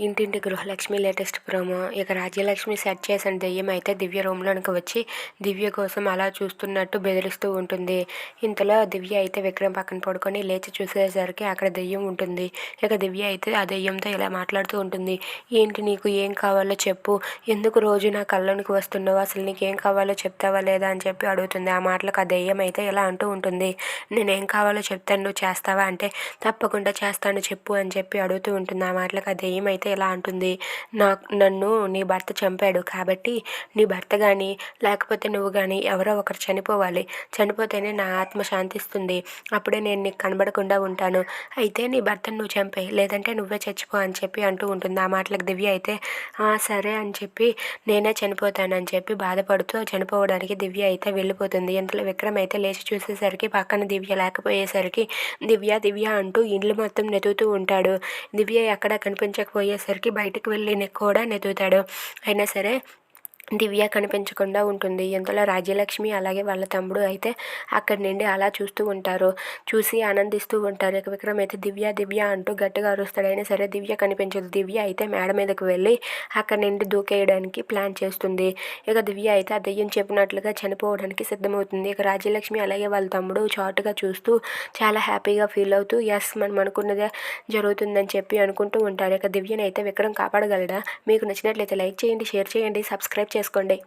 ఇంటింటి గృహలక్ష్మి latest promo. ఇక Rajyalakshmi set చేసిన దెయ్యం అయితే దివ్య రూమ్లోనికి వచ్చి దివ్య కోసం అలా చూస్తున్నట్టు బెదిరిస్తూ ఉంటుంది. ఇంతలో దివ్య అయితే విక్రమ్ పక్కన పడుకొని లేచి చూసేసరికి అక్కడ దెయ్యం ఉంటుంది. ఇక దివ్య అయితే ఆ దెయ్యంతో ఇలా మాట్లాడుతూ ఉంటుంది. ఏంటి నీకు ఏం కావాలో చెప్పు, ఎందుకు రోజు నా కళ్ళలోనికి వస్తున్నావు, అసలు నీకేం కావాలో చెప్తావా లేదా అని చెప్పి అడుగుతుంది. ఆ మాటలకు ఆ దెయ్యం అయితే ఇలా అంటూ ఉంటుంది. నేనేం కావాలో చెప్తాను, నువ్వు చేస్తావా అంటే తప్పకుండా చేస్తాను చెప్పు అని చెప్పి అడుగుతూ ఉంటుంది. ఆ మాటలకు ఆ దెయ్యం అయితే ఇలా అంటుంది. నన్ను నీ భర్త చంపాడు కాబట్టి నీ భర్త కానీ లేకపోతే నువ్వు కానీ ఎవరో ఒకరు చనిపోవాలి. చనిపోతేనే నా ఆత్మ శాంతిస్తుంది. అప్పుడే నేను నీకు కనబడకుండా ఉంటాను. అయితే నీ భర్తను నువ్వు చంపేయి, లేదంటే నువ్వే చచ్చిపో అని చెప్పి అంటూ ఉంటుంది. ఆ మాటలకు దివ్య అయితే సరే అని చెప్పి నేనే చనిపోతానని చెప్పి బాధపడుతూ చనిపోవడానికి దివ్య అయితే వెళ్ళిపోతుంది. ఇంతలో విక్రమ్ అయితే లేచి చూసేసరికి పక్కన దివ్య లేకపోయేసరికి దివ్య దివ్య అంటూ ఇల్లు మొత్తం వెతుకుతూ ఉంటాడు. దివ్య ఎక్కడ కనిపించకపోయేసరికి బయటకు వెళ్ళి కూడా వెతుకుతాడు. అయినా సరే దివ్య కనిపించకుండా ఉంటుంది. ఇంతలో రాజ్యలక్ష్మి అలాగే వాళ్ళ తమ్ముడు అయితే అక్కడి నుండి అలా చూస్తూ ఉంటారు. చూసి ఆనందిస్తూ ఉంటారు. ఇక విక్రమ్ అయితే దివ్య దివ్య అంటూ గట్టిగా అరుస్తాడు. అయినా సరే దివ్య కనిపించదు. దివ్య అయితే మేడ మీదకి వెళ్ళి అక్కడి నుండి దూకేయడానికి ప్లాన్ చేస్తుంది. ఇక దివ్య అయితే ఆ దెయ్యం చెప్పినట్లుగా చనిపోవడానికి సిద్ధమవుతుంది. ఇక రాజ్యలక్ష్మి అలాగే వాళ్ళ తమ్ముడు చాటుగా చూస్తూ చాలా హ్యాపీగా ఫీల్ అవుతూ ఎస్ మనం అనుకున్నదే జరుగుతుందని చెప్పి అనుకుంటూ ఉంటారు. ఇక దివ్యని అయితే విక్రమ్ కాపాడగలడా? మీకు నచ్చినట్లయితే లైక్ చేయండి, షేర్ చేయండి, సబ్స్క్రైబ్ చేసుకోండి.